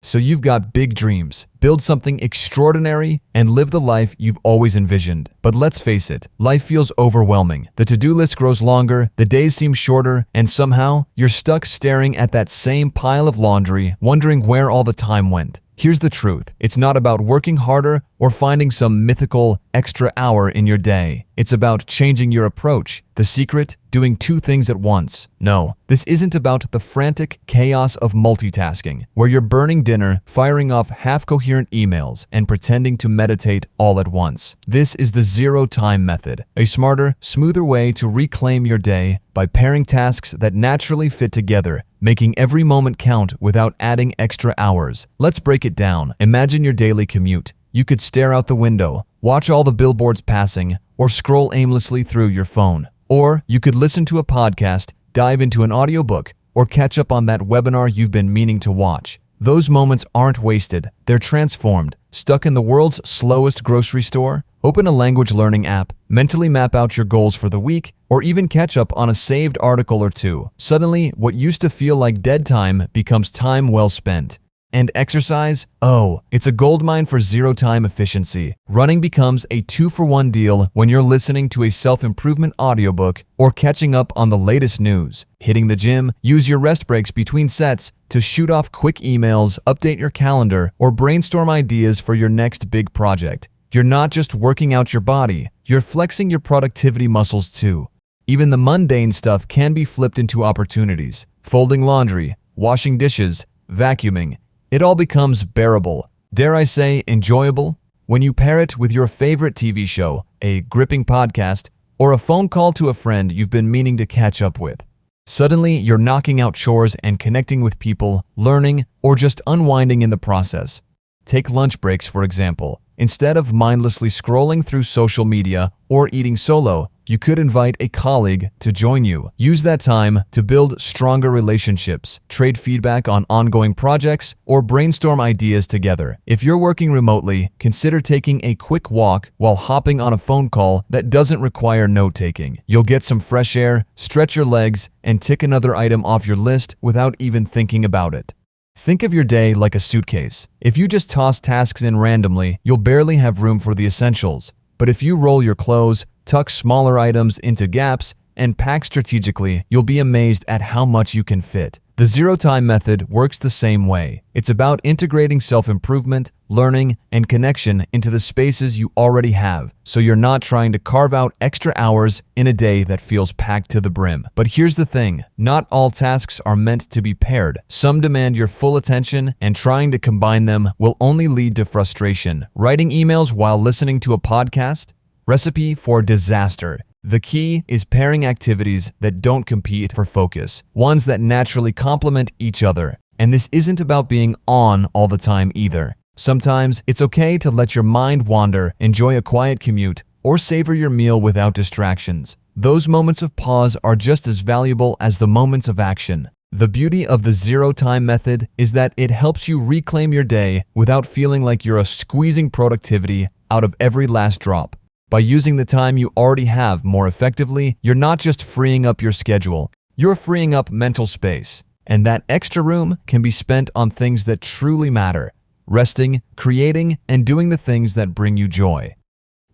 So you've got big dreams. Build something extraordinary and live the life you've always envisioned. But let's face it, life feels overwhelming. The to-do list grows longer, the days seem shorter, and somehow you're stuck staring at that same pile of laundry, wondering where all the time went. Here's the truth. It's not about working harder or finding some mythical extra hour in your day. It's about changing your approach. The secret? Doing two things at once. No, this isn't about the frantic chaos of multitasking, where you're burning dinner, firing off half-coherent emails, and pretending to meditate all at once. This is the zero-time method, a smarter, smoother way to reclaim your day by pairing tasks that naturally fit together, making every moment count without adding extra hours. Let's break it down. Imagine your daily commute. You could stare out the window, watch all the billboards passing, or scroll aimlessly through your phone. Or you could listen to a podcast, dive into an audiobook, or catch up on that webinar you've been meaning to watch. Those moments aren't wasted, they're transformed. Stuck in the world's slowest grocery store? Open a language learning app, mentally map out your goals for the week, or even catch up on a saved article or two. Suddenly, what used to feel like dead time becomes time well spent. And exercise? Oh, it's a goldmine for zero-time efficiency. Running becomes a 2-for-1 deal when you're listening to a self-improvement audiobook or catching up on the latest news. Hitting the gym? Use your rest breaks between sets to shoot off quick emails, update your calendar, or brainstorm ideas for your next big project. You're not just working out your body, you're flexing your productivity muscles too. Even the mundane stuff can be flipped into opportunities. Folding laundry, washing dishes, vacuuming. It all becomes bearable, dare I say enjoyable, when you pair it with your favorite TV show, a gripping podcast, or a phone call to a friend you've been meaning to catch up with. Suddenly, you're knocking out chores and connecting with people, learning, or just unwinding in the process. Take lunch breaks, for example. Instead of mindlessly scrolling through social media or eating solo, you could invite a colleague to join you. Use that time to build stronger relationships, trade feedback on ongoing projects, or brainstorm ideas together. If you're working remotely, consider taking a quick walk while hopping on a phone call that doesn't require note-taking. You'll get some fresh air, stretch your legs, and tick another item off your list without even thinking about it. Think of your day like a suitcase. If you just toss tasks in randomly, you'll barely have room for the essentials. But if you roll your clothes, tuck smaller items into gaps, and pack strategically, you'll be amazed at how much you can fit. The zero-time method works the same way. It's about integrating self-improvement, learning, and connection into the spaces you already have, so you're not trying to carve out extra hours in a day that feels packed to the brim. But here's the thing, not all tasks are meant to be paired. Some demand your full attention, and trying to combine them will only lead to frustration. Writing emails while listening to a podcast? Recipe for disaster. The key is pairing activities that don't compete for focus, ones that naturally complement each other. And this isn't about being on all the time either. Sometimes it's okay to let your mind wander, enjoy a quiet commute, or savor your meal without distractions. Those moments of pause are just as valuable as the moments of action. The beauty of the zero-time method is that it helps you reclaim your day without feeling like you're squeezing productivity out of every last drop. By using the time you already have more effectively, you're not just freeing up your schedule, you're freeing up mental space. And that extra room can be spent on things that truly matter: resting, creating, and doing the things that bring you joy.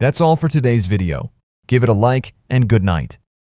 That's all for today's video. Give it a like, and good night.